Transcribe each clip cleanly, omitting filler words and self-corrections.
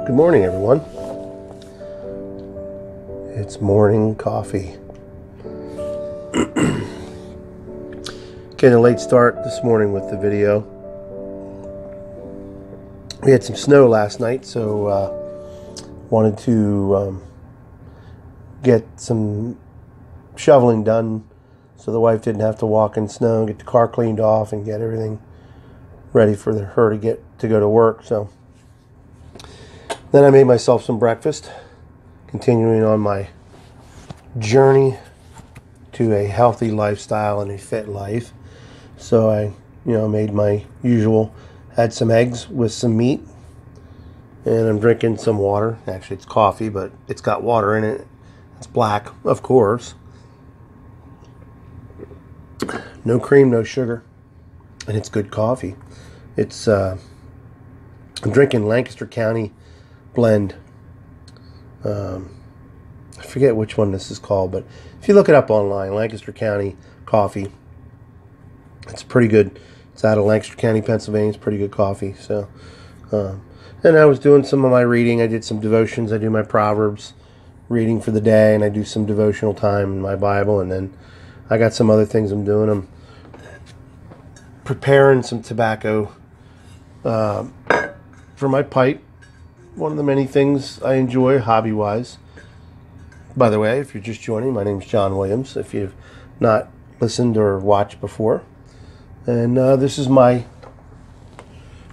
Good morning, everyone. It's morning coffee. Getting a late start this morning with the video. We had some snow last night, so wanted to get some shoveling done so the wife didn't have to walk in snow, get the car cleaned off, and get everything ready for her to go to work. So then I made myself some breakfast, continuing on my journey to a healthy lifestyle and a fit life. So I, made my usual, had some eggs with some meat, and I'm drinking some water. Actually, it's coffee, but it's got water in it. It's black, of course. No cream, no sugar, and it's good coffee. It's I'm drinking Lancaster County blend. I forget which one this is called, but if you look it up online, Lancaster County coffee, it's pretty good. It's out of Lancaster County, Pennsylvania. It's pretty good coffee. So, and I was doing some of my reading. I did some devotions. I do my Proverbs reading for the day, and I do some devotional time in my Bible, and then I got some other things I'm doing. I'm preparing some tobacco for my pipe. One of the many things I enjoy hobby-wise. By the way, if you're just joining, my name's John Williams, if you've not listened or watched before. And this is my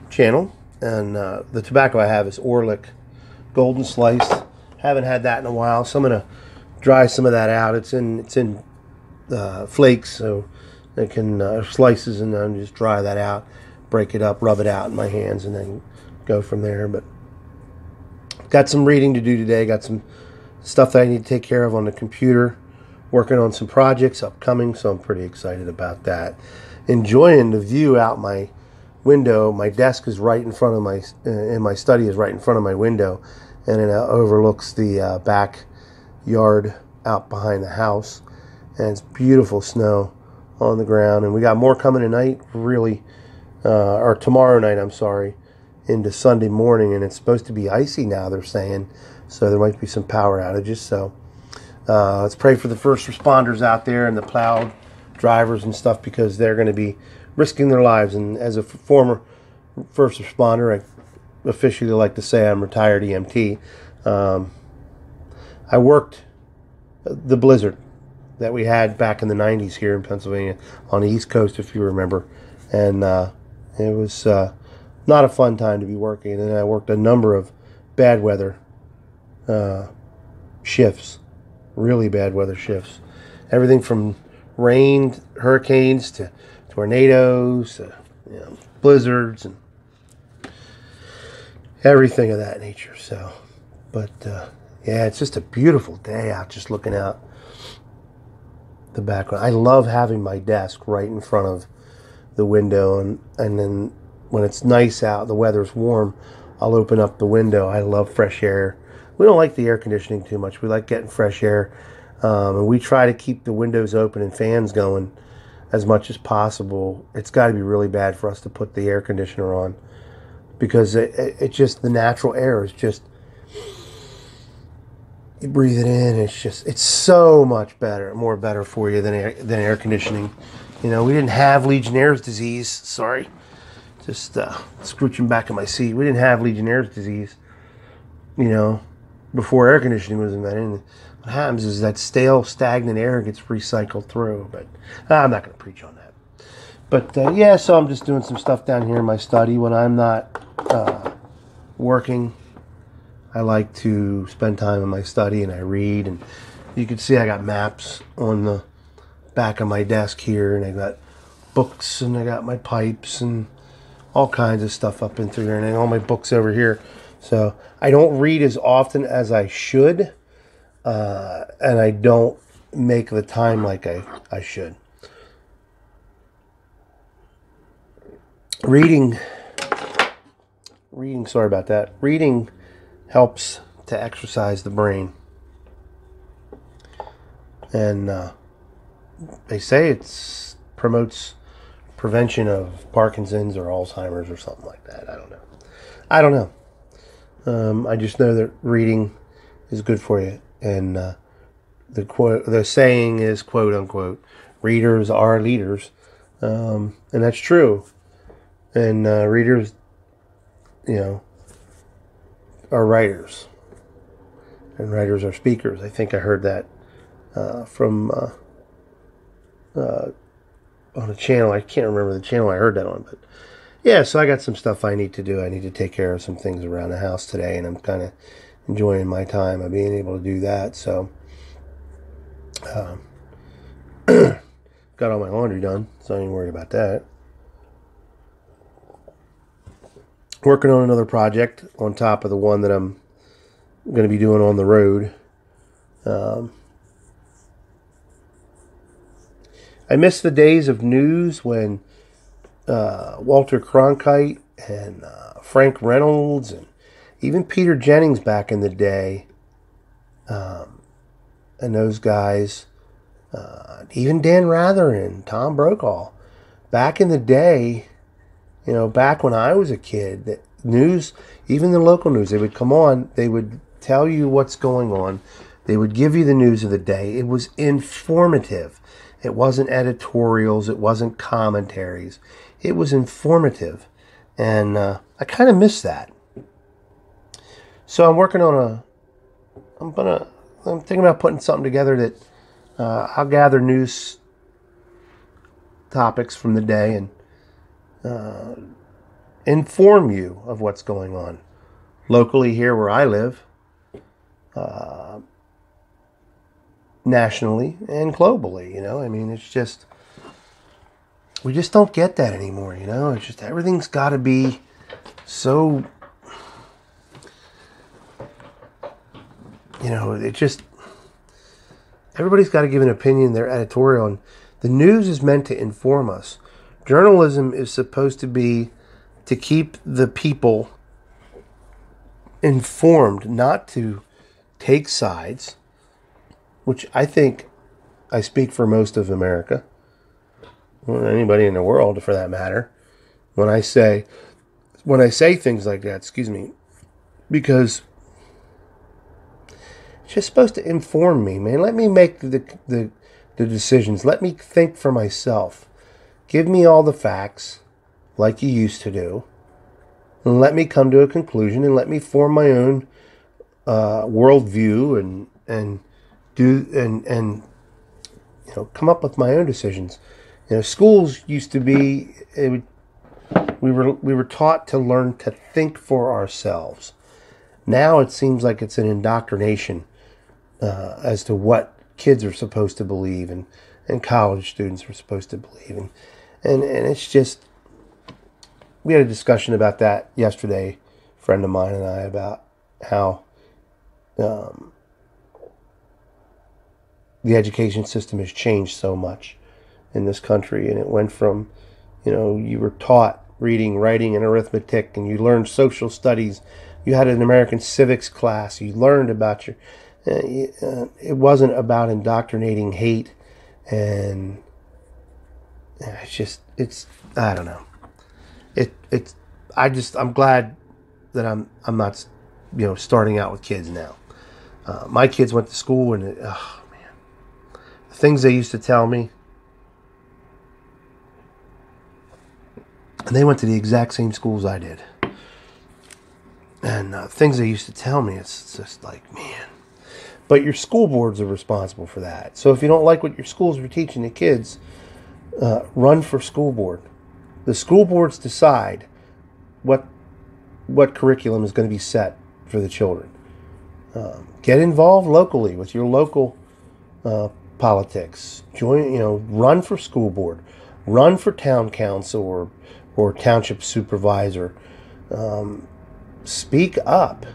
channel. And the tobacco I have is Orlick Golden Sliced. Haven't had that in a while, so I'm going to dry some of that out. It's in flakes, so I can slices, and then just dry that out, break it up, rub it out in my hands, and then go from there. But got some reading to do today. Got some stuff that I need to take care of on the computer. Working on some projects upcoming, so I'm pretty excited about that. Enjoying the view out my window. My desk is right in front of my study is right in front of my window, and it overlooks the backyard out behind the house. And it's beautiful snow on the ground, and we got more coming tonight, or tomorrow night, I'm sorry, into Sunday morning, and it's supposed to be icy now, they're saying, so there might be some power outages. So let's pray for the first responders out there and the plow drivers and stuff, because they're going to be risking their lives. And as a former first responder, I officially like to say I'm retired EMT. I worked the blizzard that we had back in the 90s here in Pennsylvania on the East Coast, if you remember. And it was not a fun time to be working. And I worked a number of bad weather shifts, really bad weather shifts. Everything from rain, hurricanes, to tornadoes, to blizzards, and everything of that nature. So, but yeah, it's just a beautiful day out, just looking out the background. I love having my desk right in front of the window, and then when it's nice out, the weather's warm, I'll open up the window. I love fresh air. We don't like the air conditioning too much. We like getting fresh air, and we try to keep the windows open and fans going as much as possible. It's got to be really bad for us to put the air conditioner on, because it just, the natural air is just, you breathe it in, it's so much more better for you than air conditioning. We didn't have Legionnaire's disease. Sorry, just scrooching back in my seat. We didn't have Legionnaire's disease, before air conditioning was invented. And what happens is that stale, stagnant air gets recycled through. But I'm not going to preach on that. But yeah, so I'm just doing some stuff down here in my study. When I'm not working, I like to spend time in my study, and I read. And you can see I got maps on the back of my desk here, and I got books, and I got my pipes, and all kinds of stuff up in through there, and all my books over here. So I don't read as often as I should, and I don't make the time like I should. Reading, sorry about that. Reading helps to exercise the brain. And they say it promotes prevention of Parkinson's or Alzheimer's or something like that. I don't know. I just know that reading is good for you, and the saying is, quote unquote, readers are leaders, and that's true. And readers, are writers, and writers are speakers. I think I heard that from on a channel. I can't remember the channel I heard that on, but yeah. So I got some stuff I need to do. I need to take care of some things around the house today, and I'm kind of enjoying my time of being able to do that. So got all my laundry done, so I ain't worried about that. Working on another project on top of the one that I'm going to be doing on the road. I miss the days of news when Walter Cronkite and Frank Reynolds and even Peter Jennings back in the day, and those guys, even Dan Rather and Tom Brokaw, back in the day, back when I was a kid, the news, even the local news, they would come on, they would tell you what's going on, they would give you the news of the day. It was informative. It wasn't editorials, it wasn't commentaries. It was informative, and I kind of miss that. So I'm working on I'm thinking about putting something together that I'll gather news topics from the day and inform you of what's going on locally here where I live, nationally and globally. I mean, it's just, we just don't get that anymore. It's just, everything's got to be so, it just, everybody's got to give an opinion, their editorial, and the news is meant to inform us. Journalism is supposed to be to keep the people informed, not to take sides, which I think I speak for most of America, or anybody in the world for that matter, when I say things like that, because it's just supposed to inform me, man. Let me make the decisions. Let me think for myself. Give me all the facts, like you used to do, and let me come to a conclusion, and let me form my own worldview, and come up with my own decisions. Schools used to be, we were taught to learn to think for ourselves. Now it seems like it's an indoctrination as to what kids are supposed to believe, and college students are supposed to believe, and it's just, we had a discussion about that yesterday, a friend of mine and I, about how the education system has changed so much in this country, and it went from, you were taught reading, writing, and arithmetic, and you learned social studies, you had an American civics class, you learned about your, it wasn't about indoctrinating hate, and I don't know. I'm glad that I'm not, starting out with kids now. My kids went to school, and the things they used to tell me, and they went to the exact same schools I did, and things they used to tell me, it's just like, man. But your school boards are responsible for that. So if you don't like what your schools are teaching the kids, run for school board. The school boards decide what curriculum is going to be set for the children. Get involved locally with your local politics. Run for school board. Run for town council or township supervisor. Speak up.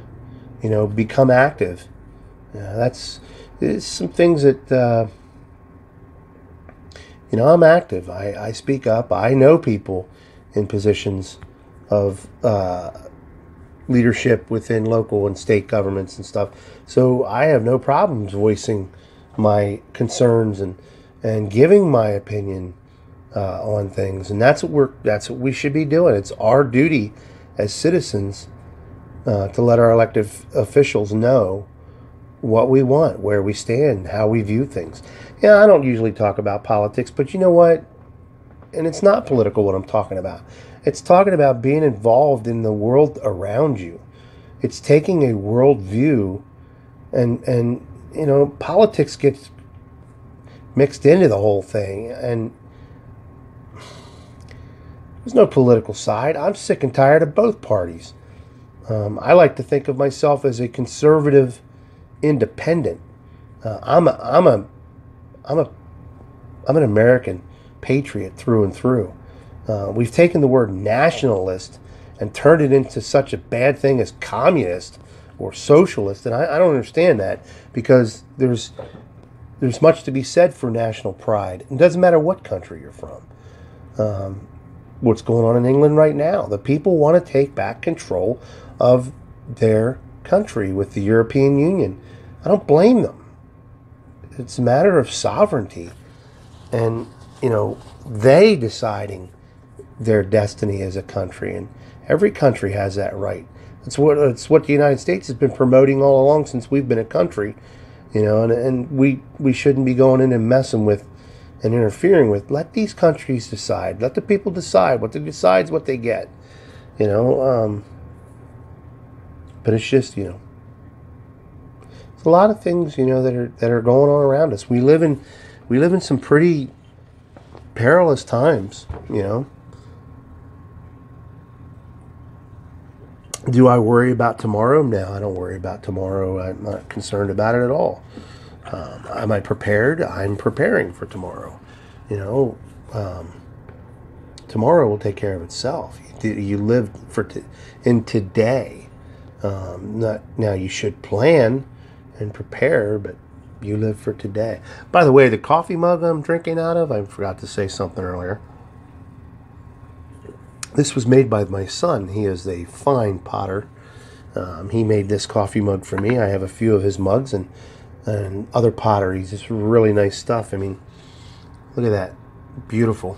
Become active. That's some things that, I'm active. I speak up. I know people in positions of leadership within local and state governments and stuff. So I have no problems voicing my concerns and giving my opinion on things. And that's what we should be doing. It's our duty as citizens to let our elected officials know what we want, where we stand, how we view things. Yeah, I don't usually talk about politics, but you know what? And it's not political what I'm talking about. It's talking about being involved in the world around you. It's taking a world view, and you know, politics gets mixed into the whole thing, and there's no political side. I'm sick and tired of both parties. I like to think of myself as a conservative independent. I'm an American patriot through and through. We've taken the word nationalist and turned it into such a bad thing as communist or socialist, and I don't understand that, because there's much to be said for national pride. It doesn't matter what country you're from. What's going on in England right now? The people want to take back control of their country with the European Union. I don't blame them. It's a matter of sovereignty, and you know, they deciding their destiny as a country, and every country has that right. It's what the United States has been promoting all along since we've been a country, you know, and we shouldn't be going in and messing with and interfering with. Let these countries decide. Let the people decide. What they decide is what they get, you know. But it's just, you know, it's a lot of things, you know, that are going on around us. We live in some pretty perilous times, you know. Do I worry about tomorrow? No, I don't worry about tomorrow. I'm not concerned about it at all. Am I prepared? I'm preparing for tomorrow. You know, tomorrow will take care of itself. You live in today. Now you should plan and prepare, but you live for today. By the way, the coffee mug I'm drinking out of, I forgot to say something earlier. This was made by my son. He is a fine potter. He made this coffee mug for me. I have a few of his mugs and other potteries. It's really nice stuff. I mean, look at that. Beautiful.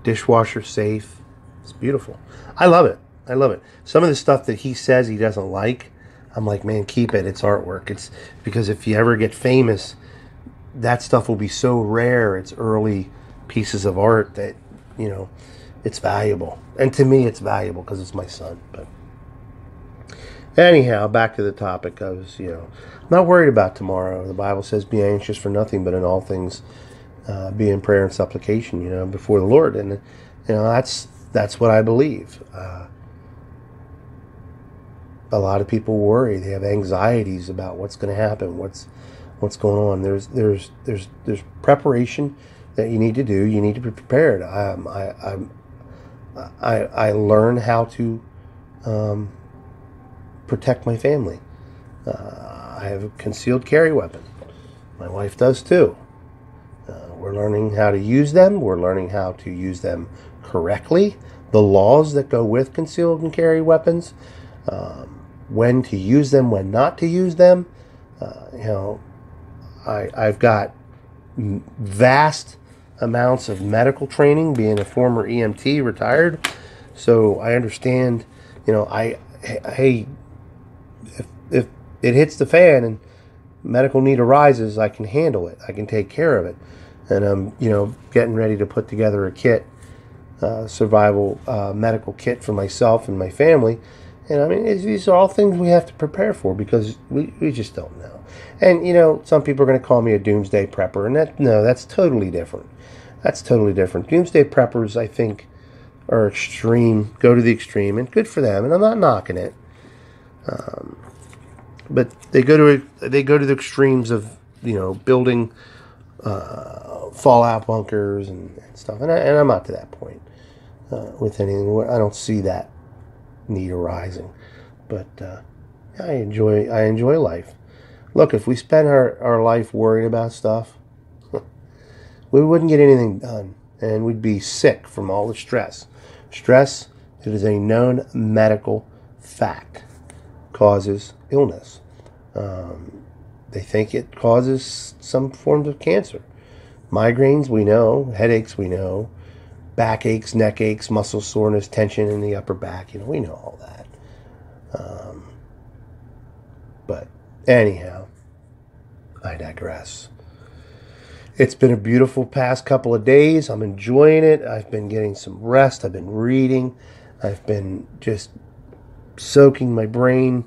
Dishwasher safe. It's beautiful. I love it. I love it. Some of the stuff that he says he doesn't like, I'm like, man, keep it. It's artwork. It's because if you ever get famous, that stuff will be so rare. It's early pieces of art that, you know, it's valuable. And to me, it's valuable because it's my son. But anyhow, back to the topic. I was, you know, not worried about tomorrow. The Bible says, be anxious for nothing, but in all things, be in prayer and supplication, you know, before the Lord. And, you know, that's what I believe. A lot of people worry. They have anxieties about what's going to happen, what's going on. There's preparation that you need to do. You need to be prepared. I learn how to protect my family. I have a concealed carry weapon. My wife does too. We're learning how to use them. We're learning how to use them correctly. The laws that go with concealed and carry weapons. When to use them, when not to use them. You know, I've got vast amounts of medical training, being a former EMT, retired, so I understand. You know, hey, if it hits the fan and medical need arises, I can handle it. I can take care of it, and I'm, you know, getting ready to put together a kit, survival medical kit for myself and my family. And I mean, these are all things we have to prepare for, because we just don't know. And, you know, some people are going to call me a doomsday prepper, and that's totally different. That's totally different. Doomsday preppers, I think, are extreme, go to the extreme, and good for them, and I'm not knocking it. But they go to the extremes of, you know, building fallout bunkers and stuff, and I'm not to that point with anything. I don't see that need arising, but I enjoy life. Look, if we spend our life worrying about stuff, we wouldn't get anything done, and we'd be sick from all the stress. Stress, it is a known medical fact, causes illness. They think it causes some forms of cancer. Migraines, we know. Headaches, we know. Backaches, neck aches, muscle soreness, tension in the upper back. You know, we know all that. But anyhow, I digress. It's been a beautiful past couple of days. I'm enjoying it. I've been getting some rest. I've been reading. I've been just soaking my brain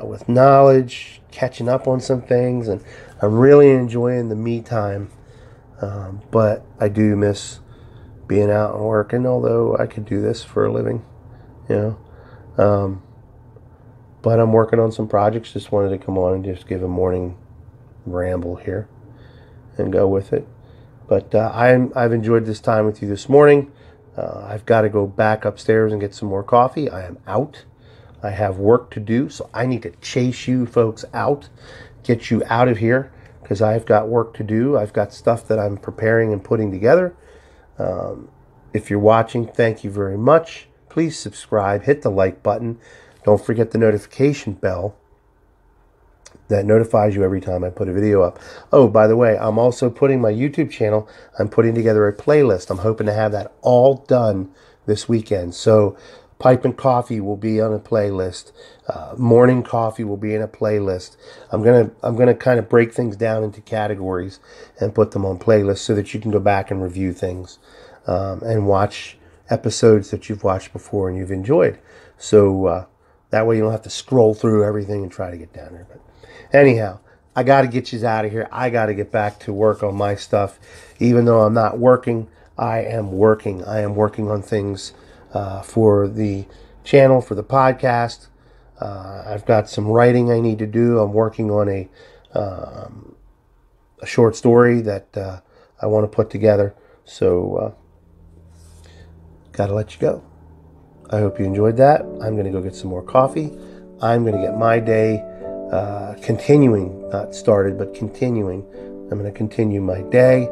with knowledge, catching up on some things, and I'm really enjoying the me time. But I do miss being out and working, although I could do this for a living, you know. But I'm working on some projects. Just wanted to come on and just give a morning ramble here and go with it. But I've enjoyed this time with you this morning. I've got to go back upstairs and get some more coffee. I am out. I have work to do, so I need to chase you folks out, get you out of here, because I've got work to do. I've got stuff that I'm preparing and putting together. If you're watching, thank you very much. Please subscribe, hit the like button. Don't forget the notification bell that notifies you every time I put a video up. Oh, by the way, I'm also putting my YouTube channel, I'm putting together a playlist. I'm hoping to have that all done this weekend. So Pipe and Coffee will be on a playlist. Morning Coffee will be in a playlist. I'm gonna kind of break things down into categories and put them on playlists so that you can go back and review things and watch episodes that you've watched before and you've enjoyed. So that way you don't have to scroll through everything and try to get down there. But anyhow, I got to get you out of here. I got to get back to work on my stuff. Even though I'm not working, I am working. I am working on things for the channel, for the podcast. I've got some writing I need to do. I'm working on a short story that I want to put together. So, got to let you go. I hope you enjoyed that. I'm going to go get some more coffee. I'm going to get my day continuing, not started, but continuing. I'm going to continue my day.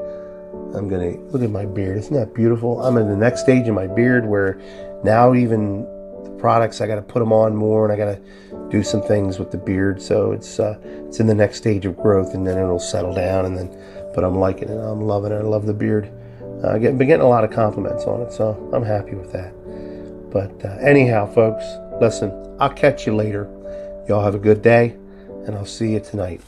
I'm going to look at my beard. Isn't that beautiful? I'm in the next stage of my beard where now even the products, I got to put them on more, and I got to do some things with the beard. So it's in the next stage of growth, and then it'll settle down. And then, but I'm liking it. I'm loving it. I love the beard. Been getting a lot of compliments on it, so I'm happy with that. But anyhow, folks, listen, I'll catch you later. Y'all have a good day, and I'll see you tonight.